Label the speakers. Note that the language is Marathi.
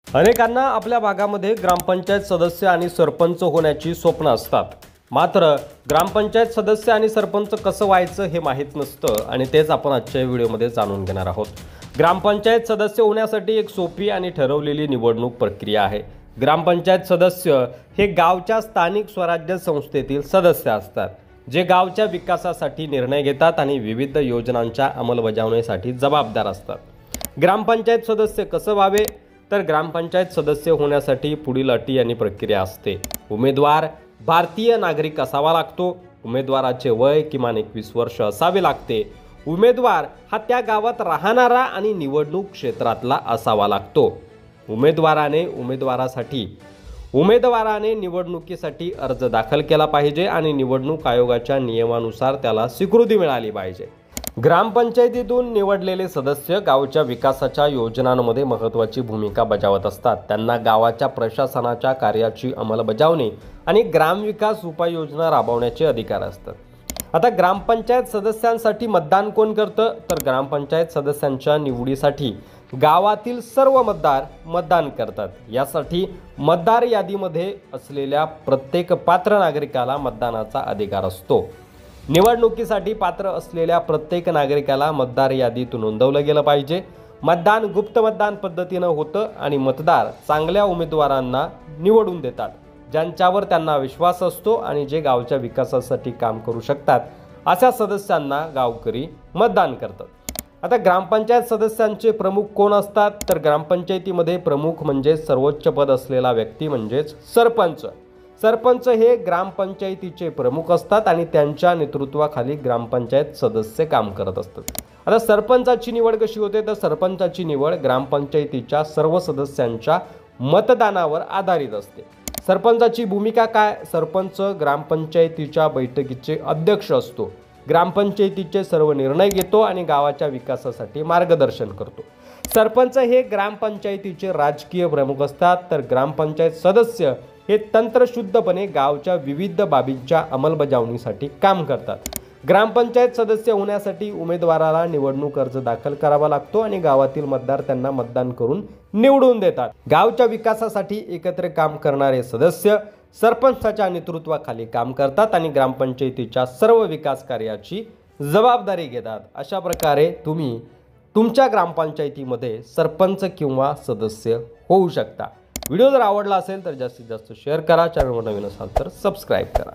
Speaker 1: अनेकांना आपल्या भागामध्ये ग्रामपंचायत सदस्य आणि सरपंच होण्याची स्वप्न असतात। मात्र ग्रामपंचायत सदस्य आणि सरपंच कसं व्हायचं हे माहीत नसतं आणि तेच आपण आजच्या व्हिडिओमध्ये जाणून घेणार आहोत। ग्रामपंचायत सदस्य होण्यासाठी एक सोपी आणि ठरवलेली निवडणूक प्रक्रिया आहे। ग्रामपंचायत सदस्य हे गावच्या स्थानिक स्वराज्य संस्थेतील सदस्य असतात, जे गावच्या विकासासाठी निर्णय घेतात आणि विविध योजनांच्या अंमलबजावणीसाठी जबाबदार असतात। ग्रामपंचायत सदस्य कसं व्हावे तर ग्रामपंचायत सदस्य होण्यासाठी पुढील अटी आणि प्रक्रिया असते। उमेदवार भारतीय नागरिक असावा लागतो। उमेदवाराचे वय किमान 21 वर्ष असावे लागते। उमेदवार हा त्या गावात राहणारा आणि निवडणूक क्षेत्रातला असावा लागतो। उमेदवाराने निवडणुकीसाठी अर्ज दाखल केला पाहिजे आणि निवडणूक आयोगाच्या नियमानुसार त्याला स्वीकृती मिळाली पाहिजे। ग्रामपंचायतीतून निवडलेले सदस्य गावच्या विकासाच्या योजनांमध्ये महत्त्वाची भूमिका बजावत असतात। त्यांना गावाच्या प्रशासनाच्या कार्याची अंमलबजावणी आणि ग्रामविकास उपाययोजना राबवण्याचे अधिकार असतात। आता ग्रामपंचायत सदस्यांसाठी मतदान कोण करतं तर ग्रामपंचायत सदस्यांच्या निवडीसाठी गावातील सर्व मतदार मतदान करतात। यासाठी मतदार यादीमध्ये असलेल्या प्रत्येक पात्र नागरिकाला मतदानाचा अधिकार असतो। निवडणुकीसाठी पात्र असलेल्या प्रत्येक नागरिकाला मतदार यादीत नोंदवलं गेलं पाहिजे। मतदान गुप्त मतदान पद्धतीनं होतं आणि मतदार चांगल्या उमेदवारांना निवडून देतात, ज्यांच्यावर त्यांना विश्वास असतो आणि जे गावच्या विकासासाठी काम करू शकतात अशा सदस्यांना गावकरी मतदान करतात। आता ग्रामपंचायत सदस्यांचे प्रमुख कोण असतात तर ग्रामपंचायतीमध्ये प्रमुख म्हणजे सर्वोच्च पद असलेला व्यक्ती म्हणजेच सरपंच। सरपंच हे ग्रामपंचायतीचे प्रमुख असतात आणि त्यांच्या नेतृत्वाखाली ग्रामपंचायत सदस्य काम करत असतात। आता सरपंचाची निवड कशी होते तर सरपंचाची निवड ग्रामपंचायतीच्या सर्व सदस्यांच्या मतदानावर आधारित असते। सरपंचाची भूमिका काय? सरपंच ग्रामपंचायतीच्या बैठकीचे अध्यक्ष असतो, ग्रामपंचायतीचे सर्व निर्णय घेतो आणि गावाच्या विकासासाठी मार्गदर्शन करतो। सरपंच हे ग्रामपंचायतीचे राजकीय प्रमुख असतात, तर ग्रामपंचायत सदस्य हे तंत्रशुद्धपणे गावच्या विविध बाबींच्या अंमलबजावणीसाठी काम करतात। ग्रामपंचायत सदस्य होण्यासाठी उमेदवाराला निवडणूक अर्ज दाखल करावा लागतो आणि गावातील मतदार त्यांना मतदान करून निवडून देतात। गावच्या विकासासाठी एकत्र काम करणारे सदस्य सरपंचाच्या नेतृत्वाखाली काम करतात आणि ग्रामपंचायतीच्या सर्व विकास कार्याची जबाबदारी घेतात। अशा प्रकारे तुम्ही तुमच्या ग्रामपंचायतीमध्ये सरपंच किंवा सदस्य होऊ शकता। व्हिडिओ जर आवडला असेल तर जास्तीत जास्त शेअर करा, चॅनलवर नवीन असाल तर सबस्क्राइब करा।